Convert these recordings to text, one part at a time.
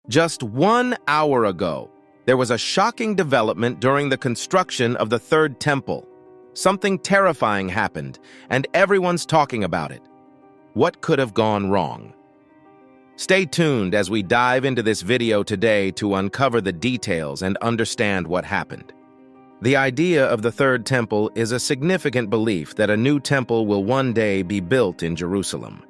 Just 1 hour ago, there was a shocking development during the construction of the Third Temple. Something terrifying happened, and everyone's talking about it. What could have gone wrong? Stay tuned as we dive into this video today to uncover the details and understand what happened. The idea of the Third Temple is a significant belief that a new temple will one day be built in Jerusalem.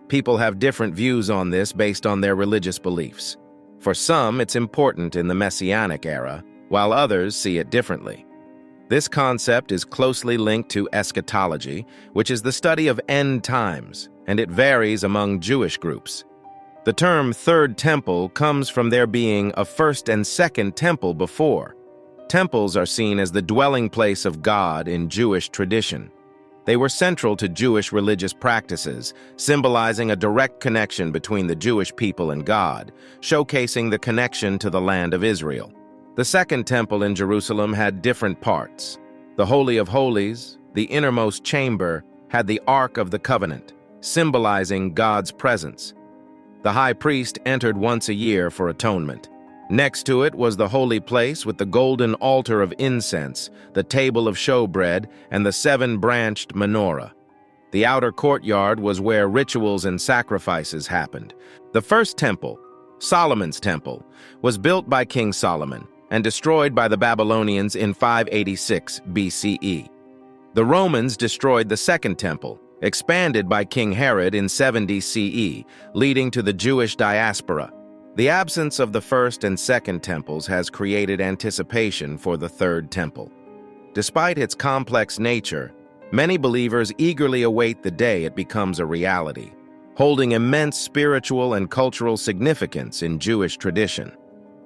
People have different views on this based on their religious beliefs. For some, it's important in the Messianic era, while others see it differently. This concept is closely linked to eschatology, which is the study of end times, and it varies among Jewish groups. The term Third Temple comes from there being a first and second temple before. Temples are seen as the dwelling place of God in Jewish tradition. They were central to Jewish religious practices, symbolizing a direct connection between the Jewish people and God, showcasing the connection to the land of Israel. The Second Temple in Jerusalem had different parts. The Holy of Holies, the innermost chamber, had the Ark of the Covenant, symbolizing God's presence. The high priest entered once a year for atonement. Next to it was the holy place with the golden altar of incense, the table of showbread, and the 7-branched menorah. The outer courtyard was where rituals and sacrifices happened. The first temple, Solomon's temple, was built by King Solomon and destroyed by the Babylonians in 586 BCE. The Romans destroyed the second temple, expanded by King Herod in 70 CE, leading to the Jewish diaspora. The absence of the first and second temples has created anticipation for the Third Temple. Despite its complex nature, many believers eagerly await the day it becomes a reality, holding immense spiritual and cultural significance in Jewish tradition.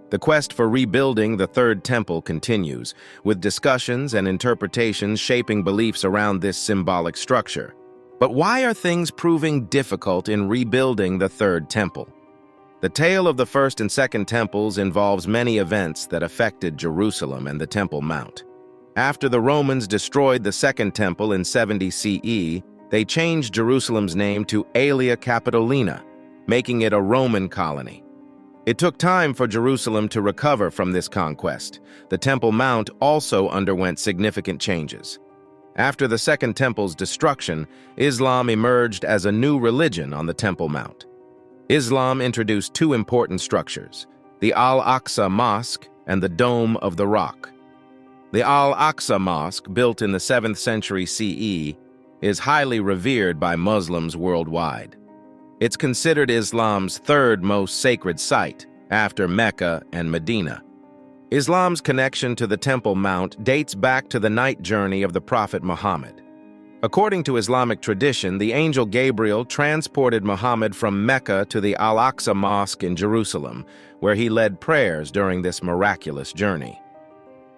The quest for rebuilding the Third Temple continues, with discussions and interpretations shaping beliefs around this symbolic structure. But why are things proving difficult in rebuilding the Third Temple? The tale of the First and Second Temples involves many events that affected Jerusalem and the Temple Mount. After the Romans destroyed the Second Temple in 70 CE, they changed Jerusalem's name to Aelia Capitolina, making it a Roman colony. It took time for Jerusalem to recover from this conquest. The Temple Mount also underwent significant changes. After the Second Temple's destruction, Islam emerged as a new religion on the Temple Mount. Islam introduced two important structures, the Al-Aqsa Mosque and the Dome of the Rock. The Al-Aqsa Mosque, built in the 7th century CE, is highly revered by Muslims worldwide. It's considered Islam's third most sacred site, after Mecca and Medina. Islam's connection to the Temple Mount dates back to the night journey of the Prophet Muhammad. According to Islamic tradition, the angel Gabriel transported Muhammad from Mecca to the Al-Aqsa Mosque in Jerusalem, where he led prayers during this miraculous journey.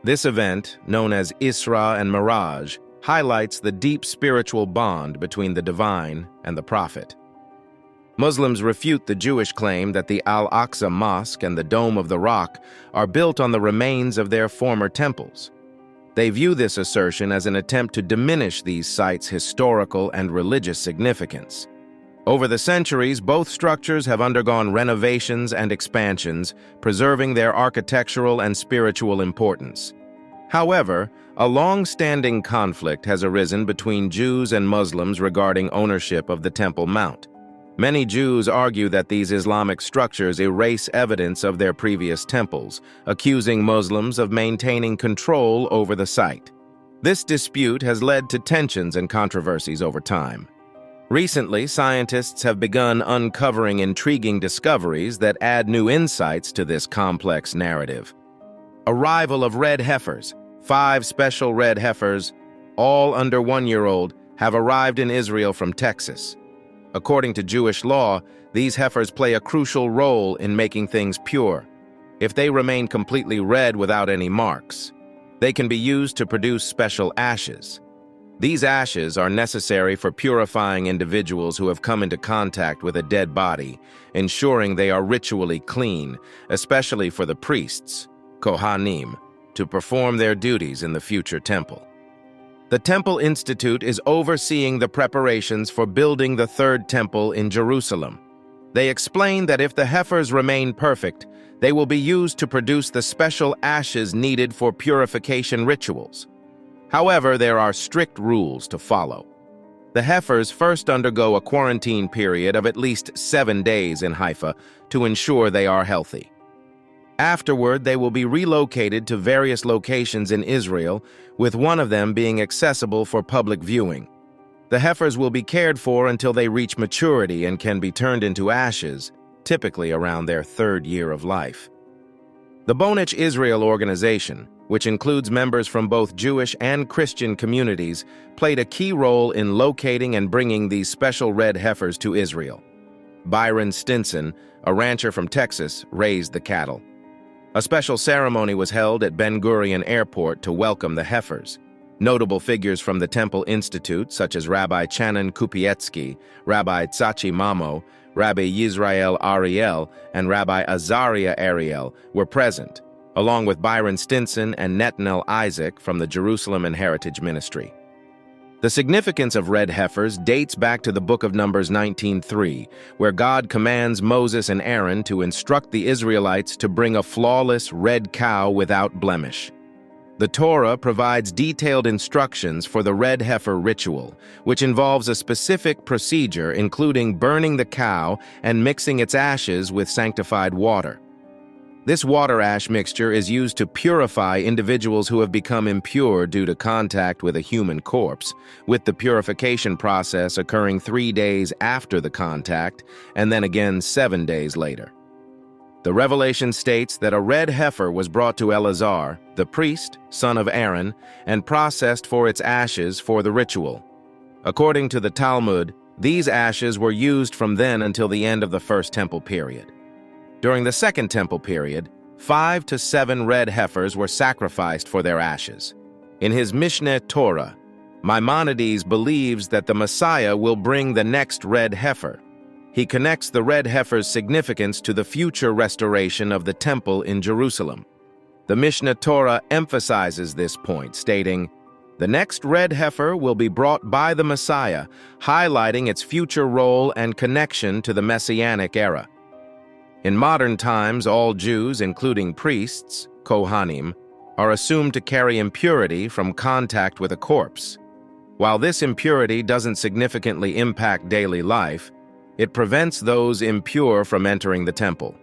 This event, known as Isra and Miraj, highlights the deep spiritual bond between the divine and the prophet. Muslims refute the Jewish claim that the Al-Aqsa Mosque and the Dome of the Rock are built on the remains of their former temples. They view this assertion as an attempt to diminish these sites' historical and religious significance. Over the centuries, both structures have undergone renovations and expansions, preserving their architectural and spiritual importance. However, a long-standing conflict has arisen between Jews and Muslims regarding ownership of the Temple Mount. Many Jews argue that these Islamic structures erase evidence of their previous temples, accusing Muslims of maintaining control over the site. This dispute has led to tensions and controversies over time. Recently, scientists have begun uncovering intriguing discoveries that add new insights to this complex narrative. Arrival of red heifers. 5 special red heifers, all under 1-year-old, have arrived in Israel from Texas. According to Jewish law, these heifers play a crucial role in making things pure. If they remain completely red without any marks, they can be used to produce special ashes. These ashes are necessary for purifying individuals who have come into contact with a dead body, ensuring they are ritually clean, especially for the priests, Kohanim, to perform their duties in the future temple. The Temple Institute is overseeing the preparations for building the Third Temple in Jerusalem. They explain that if the heifers remain perfect, they will be used to produce the special ashes needed for purification rituals. However, there are strict rules to follow. The heifers first undergo a quarantine period of at least 7 days in Haifa to ensure they are healthy. Afterward, they will be relocated to various locations in Israel, with one of them being accessible for public viewing. The heifers will be cared for until they reach maturity and can be turned into ashes, typically around their 3rd year of life. The Bonich Israel organization, which includes members from both Jewish and Christian communities, played a key role in locating and bringing these special red heifers to Israel. Byron Stinson, a rancher from Texas, raised the cattle. A special ceremony was held at Ben Gurion Airport to welcome the heifers. Notable figures from the Temple Institute, such as Rabbi Channon Kupietsky, Rabbi Tzachi Mamo, Rabbi Yisrael Ariel, and Rabbi Azariah Ariel, were present, along with Byron Stinson and Netanel Isaac from the Jerusalem and Heritage Ministry. The significance of red heifers dates back to the book of Numbers 19:3, where God commands Moses and Aaron to instruct the Israelites to bring a flawless red cow without blemish. The Torah provides detailed instructions for the red heifer ritual, which involves a specific procedure including burning the cow and mixing its ashes with sanctified water. This water-ash mixture is used to purify individuals who have become impure due to contact with a human corpse, with the purification process occurring 3 days after the contact and then again 7 days later. The Revelation states that a red heifer was brought to Eleazar, the priest, son of Aaron, and processed for its ashes for the ritual. According to the Talmud, these ashes were used from then until the end of the First Temple period. During the Second Temple period, 5 to 7 red heifers were sacrificed for their ashes. In his Mishneh Torah, Maimonides believes that the Messiah will bring the next red heifer. He connects the red heifer's significance to the future restoration of the temple in Jerusalem. The Mishneh Torah emphasizes this point, stating, "The next red heifer will be brought by the Messiah," highlighting its future role and connection to the Messianic era. In modern times, all Jews, including priests, Kohanim, are assumed to carry impurity from contact with a corpse. While this impurity doesn't significantly impact daily life, it prevents those impure from entering the temple.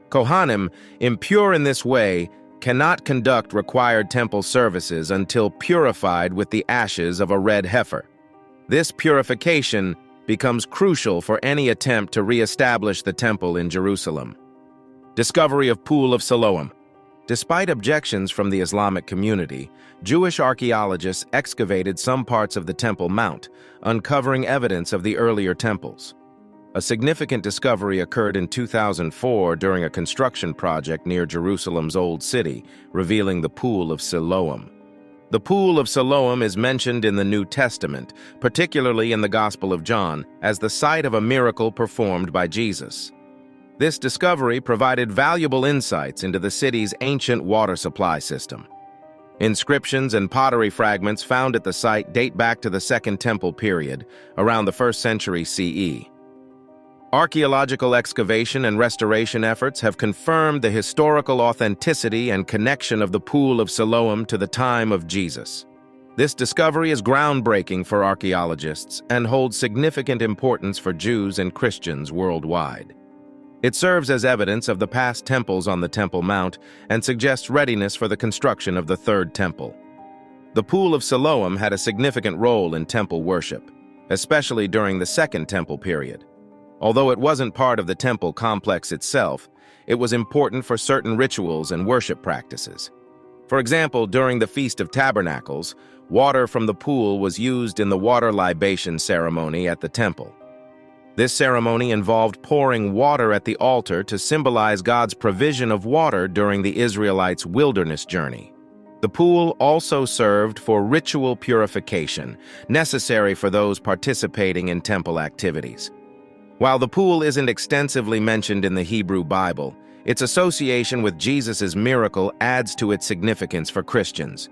Kohanim, impure in this way, cannot conduct required temple services until purified with the ashes of a red heifer. This purification becomes crucial for any attempt to re-establish the temple in Jerusalem. Discovery of Pool of Siloam. Despite objections from the Islamic community, Jewish archaeologists excavated some parts of the Temple Mount, uncovering evidence of the earlier temples. A significant discovery occurred in 2004 during a construction project near Jerusalem's Old City, revealing the Pool of Siloam. The Pool of Siloam is mentioned in the New Testament, particularly in the Gospel of John, as the site of a miracle performed by Jesus. This discovery provided valuable insights into the city's ancient water supply system. Inscriptions and pottery fragments found at the site date back to the Second Temple period, around the 1st century CE. Archaeological excavation and restoration efforts have confirmed the historical authenticity and connection of the Pool of Siloam to the time of Jesus. This discovery is groundbreaking for archaeologists and holds significant importance for Jews and Christians worldwide. It serves as evidence of the past temples on the Temple Mount and suggests readiness for the construction of the Third Temple. The Pool of Siloam had a significant role in temple worship, especially during the Second Temple period. Although it wasn't part of the temple complex itself, it was important for certain rituals and worship practices. For example, during the Feast of Tabernacles, water from the pool was used in the water libation ceremony at the temple. This ceremony involved pouring water at the altar to symbolize God's provision of water during the Israelites' wilderness journey. The pool also served for ritual purification, necessary for those participating in temple activities. While the pool isn't extensively mentioned in the Hebrew Bible, its association with Jesus' miracle adds to its significance for Christians.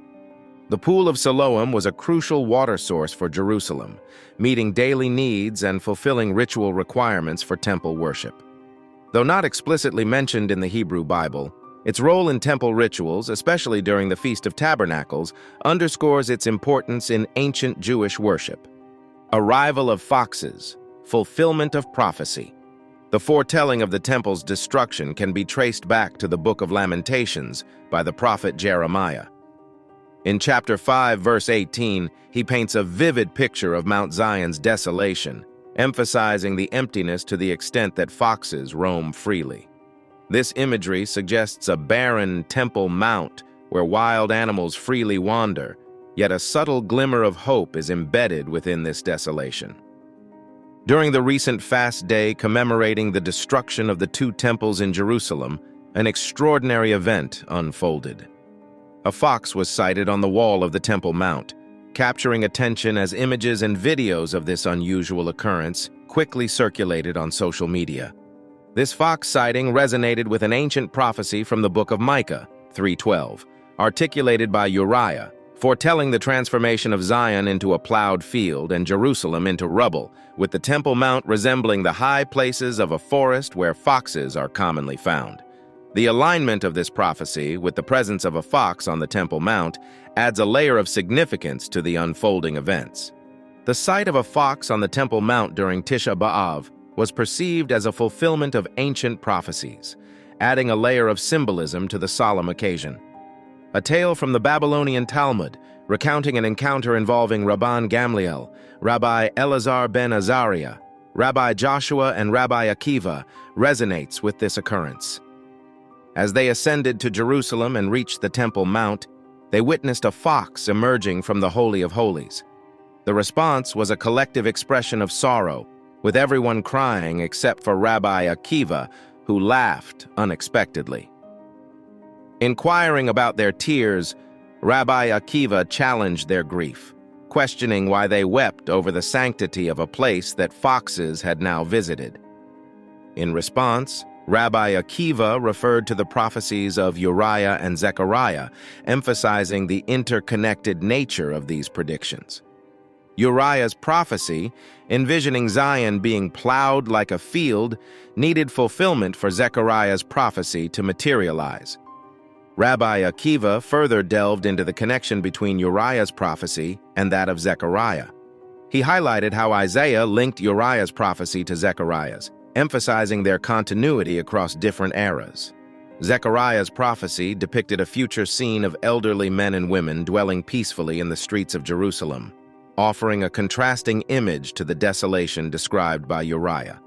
The Pool of Siloam was a crucial water source for Jerusalem, meeting daily needs and fulfilling ritual requirements for temple worship. Though not explicitly mentioned in the Hebrew Bible, its role in temple rituals, especially during the Feast of Tabernacles, underscores its importance in ancient Jewish worship. Arrival of foxes, fulfillment of prophecy. The foretelling of the temple's destruction can be traced back to the Book of Lamentations by the prophet Jeremiah. In chapter 5, verse 18, he paints a vivid picture of Mount Zion's desolation, emphasizing the emptiness to the extent that foxes roam freely. This imagery suggests a barren temple mount where wild animals freely wander, yet a subtle glimmer of hope is embedded within this desolation. During the recent fast day commemorating the destruction of the two temples in Jerusalem, an extraordinary event unfolded. A fox was sighted on the wall of the Temple Mount, capturing attention as images and videos of this unusual occurrence quickly circulated on social media. This fox sighting resonated with an ancient prophecy from the book of Micah 3:12, articulated by Uriah, foretelling the transformation of Zion into a plowed field and Jerusalem into rubble, with the Temple Mount resembling the high places of a forest where foxes are commonly found. The alignment of this prophecy with the presence of a fox on the Temple Mount adds a layer of significance to the unfolding events. The sight of a fox on the Temple Mount during Tisha B'Av was perceived as a fulfillment of ancient prophecies, adding a layer of symbolism to the solemn occasion. A tale from the Babylonian Talmud, recounting an encounter involving Rabban Gamliel, Rabbi Elazar ben Azariah, Rabbi Joshua, and Rabbi Akiva, resonates with this occurrence. As they ascended to Jerusalem and reached the Temple Mount, they witnessed a fox emerging from the Holy of Holies. The response was a collective expression of sorrow, with everyone crying except for Rabbi Akiva, who laughed unexpectedly. Inquiring about their tears, Rabbi Akiva challenged their grief, questioning why they wept over the sanctity of a place that foxes had now visited. In response, Rabbi Akiva referred to the prophecies of Uriah and Zechariah, emphasizing the interconnected nature of these predictions. Uriah's prophecy, envisioning Zion being plowed like a field, needed fulfillment for Zechariah's prophecy to materialize. Rabbi Akiva further delved into the connection between Uriah's prophecy and that of Zechariah. He highlighted how Isaiah linked Uriah's prophecy to Zechariah's, emphasizing their continuity across different eras. Zechariah's prophecy depicted a future scene of elderly men and women dwelling peacefully in the streets of Jerusalem, offering a contrasting image to the desolation described by Uriah.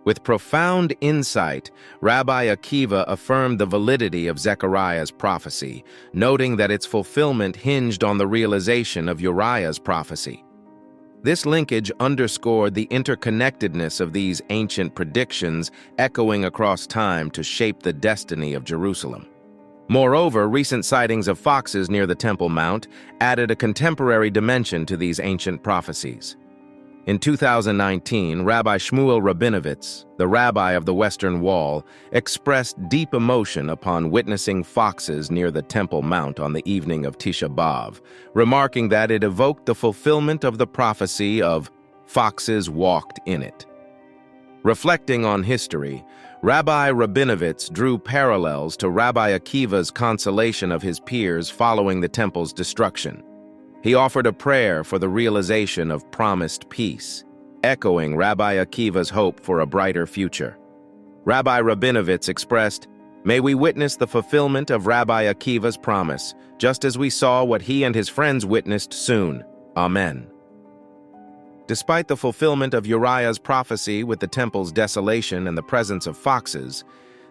With profound insight, Rabbi Akiva affirmed the validity of Zechariah's prophecy, noting that its fulfillment hinged on the realization of Uriah's prophecy. This linkage underscored the interconnectedness of these ancient predictions, echoing across time to shape the destiny of Jerusalem. Moreover, recent sightings of foxes near the Temple Mount added a contemporary dimension to these ancient prophecies. In 2019, Rabbi Shmuel Rabinovitz, the rabbi of the Western Wall, expressed deep emotion upon witnessing foxes near the Temple Mount on the evening of Tisha B'Av, remarking that it evoked the fulfillment of the prophecy of "foxes walked in it." Reflecting on history, Rabbi Rabinovitz drew parallels to Rabbi Akiva's consolation of his peers following the temple's destruction. He offered a prayer for the realization of promised peace, echoing Rabbi Akiva's hope for a brighter future. Rabbi Rabinovitz expressed, "May we witness the fulfillment of Rabbi Akiva's promise, just as we saw what he and his friends witnessed soon. Amen." Despite the fulfillment of Uriah's prophecy with the temple's desolation and the presence of foxes,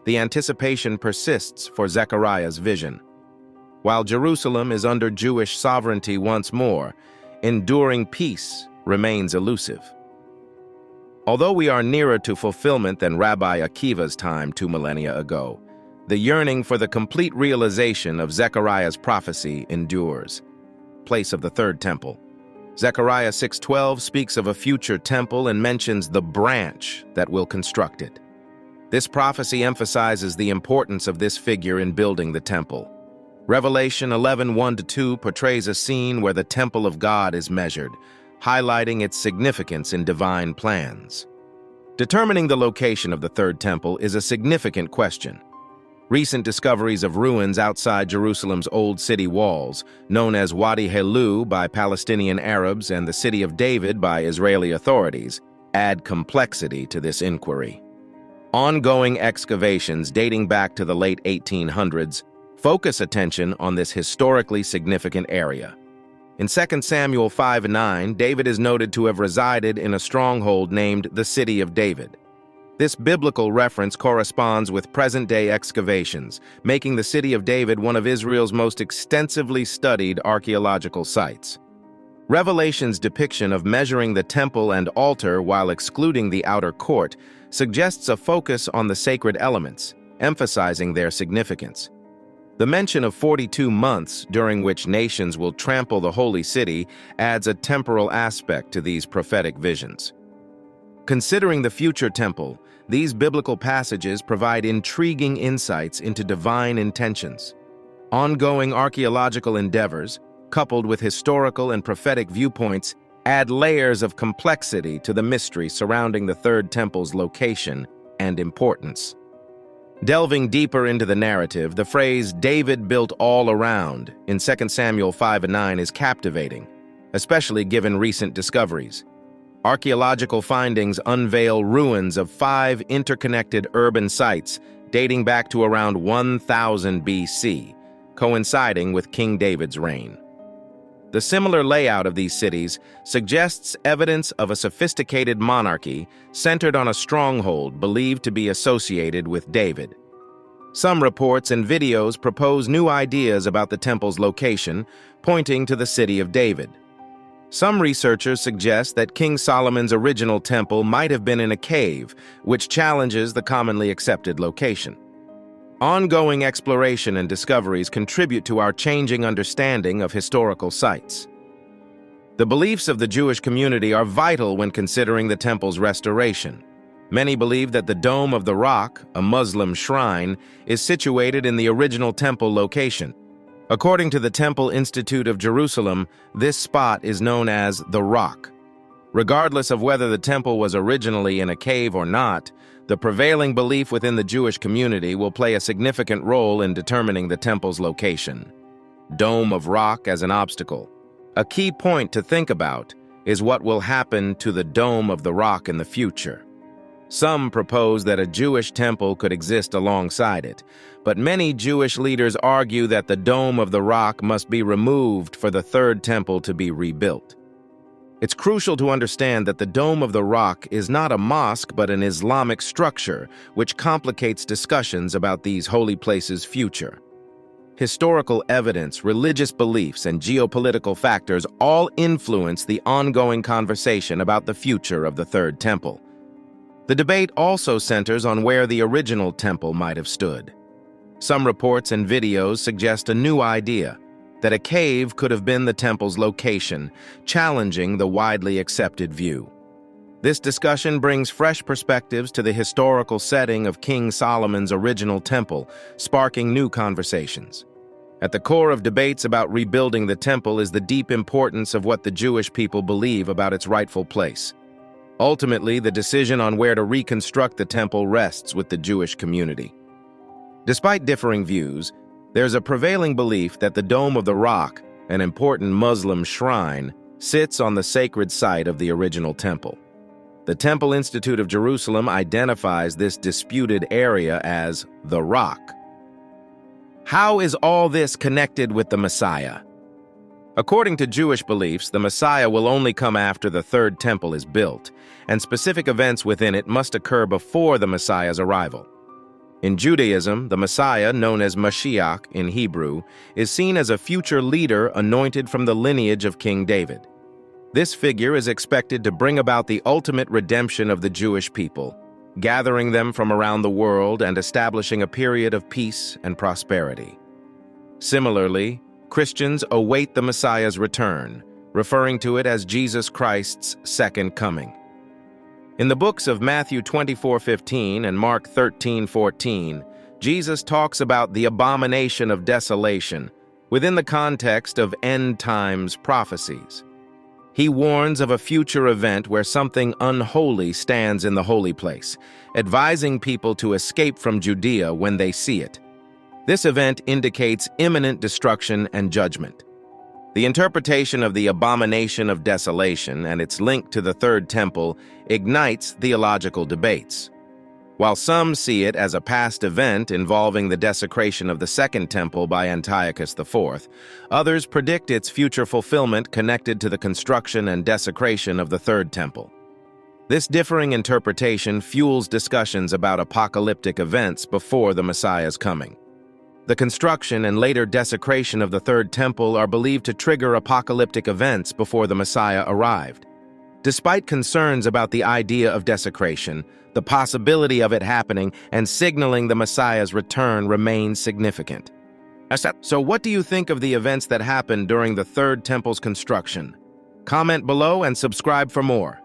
the anticipation persists for Zechariah's vision. While Jerusalem is under Jewish sovereignty once more, enduring peace remains elusive. Although we are nearer to fulfillment than Rabbi Akiva's time 2 millennia ago, the yearning for the complete realization of Zechariah's prophecy endures. Place of the Third Temple. Zechariah 6:12 speaks of a future temple and mentions the branch that will construct it. This prophecy emphasizes the importance of this figure in building the temple. Revelation 11:1-2 portrays a scene where the temple of God is measured, highlighting its significance in divine plans. Determining the location of the third temple is a significant question. Recent discoveries of ruins outside Jerusalem's old city walls, known as Wadi Helu by Palestinian Arabs and the City of David by Israeli authorities, add complexity to this inquiry. Ongoing excavations dating back to the late 1800s focus attention on this historically significant area. In 2 Samuel 5:9, David is noted to have resided in a stronghold named the City of David. This biblical reference corresponds with present-day excavations, making the City of David one of Israel's most extensively studied archaeological sites. Revelation's depiction of measuring the temple and altar while excluding the outer court suggests a focus on the sacred elements, emphasizing their significance. The mention of 42 months during which nations will trample the holy city adds a temporal aspect to these prophetic visions. Considering the future temple, these biblical passages provide intriguing insights into divine intentions. Ongoing archaeological endeavors, coupled with historical and prophetic viewpoints, add layers of complexity to the mystery surrounding the Third Temple's location and importance. Delving deeper into the narrative, the phrase "David built all around" in 2 Samuel 5:9 is captivating, especially given recent discoveries. Archaeological findings unveil ruins of 5 interconnected urban sites dating back to around 1000 BC, coinciding with King David's reign. The similar layout of these cities suggests evidence of a sophisticated monarchy centered on a stronghold believed to be associated with David. Some reports and videos propose new ideas about the temple's location, pointing to the City of David. Some researchers suggest that King Solomon's original temple might have been in a cave, which challenges the commonly accepted location. Ongoing exploration and discoveries contribute to our changing understanding of historical sites. The beliefs of the Jewish community are vital when considering the temple's restoration. Many believe that the Dome of the Rock, a Muslim shrine, is situated in the original temple location. According to the Temple Institute of Jerusalem, this spot is known as the Rock. Regardless of whether the temple was originally in a cave or not, the prevailing belief within the Jewish community will play a significant role in determining the temple's location. Dome of Rock as an obstacle. A key point to think about is what will happen to the Dome of the Rock in the future. Some propose that a Jewish temple could exist alongside it, but many Jewish leaders argue that the Dome of the Rock must be removed for the Third Temple to be rebuilt. It's crucial to understand that the Dome of the Rock is not a mosque but an Islamic structure, which complicates discussions about these holy places' future. Historical evidence, religious beliefs, and geopolitical factors all influence the ongoing conversation about the future of the Third Temple. The debate also centers on where the original temple might have stood. Some reports and videos suggest a new idea, that a cave could have been the temple's location, challenging the widely accepted view. This discussion brings fresh perspectives to the historical setting of King Solomon's original temple, sparking new conversations. At the core of debates about rebuilding the temple is the deep importance of what the Jewish people believe about its rightful place. Ultimately, the decision on where to reconstruct the temple rests with the Jewish community. Despite differing views, there's a prevailing belief that the Dome of the Rock, an important Muslim shrine, sits on the sacred site of the original temple. The Temple Institute of Jerusalem identifies this disputed area as the Rock. How is all this connected with the Messiah? According to Jewish beliefs, the Messiah will only come after the Third Temple is built, and specific events within it must occur before the Messiah's arrival. In Judaism, the Messiah, known as Mashiach in Hebrew, is seen as a future leader anointed from the lineage of King David. This figure is expected to bring about the ultimate redemption of the Jewish people, gathering them from around the world and establishing a period of peace and prosperity. Similarly, Christians await the Messiah's return, referring to it as Jesus Christ's second coming. In the books of Matthew 24:15 and Mark 13:14, Jesus talks about the abomination of desolation within the context of end times prophecies. He warns of a future event where something unholy stands in the holy place, advising people to escape from Judea when they see it. This event indicates imminent destruction and judgment. The interpretation of the abomination of desolation and its link to the Third Temple ignites theological debates. While some see it as a past event involving the desecration of the Second Temple by Antiochus IV, others predict its future fulfillment connected to the construction and desecration of the Third Temple. This differing interpretation fuels discussions about apocalyptic events before the Messiah's coming. The construction and later desecration of the Third Temple are believed to trigger apocalyptic events before the Messiah arrived. Despite concerns about the idea of desecration, the possibility of it happening and signaling the Messiah's return remains significant. So what do you think of the events that happened during the Third Temple's construction? Comment below and subscribe for more.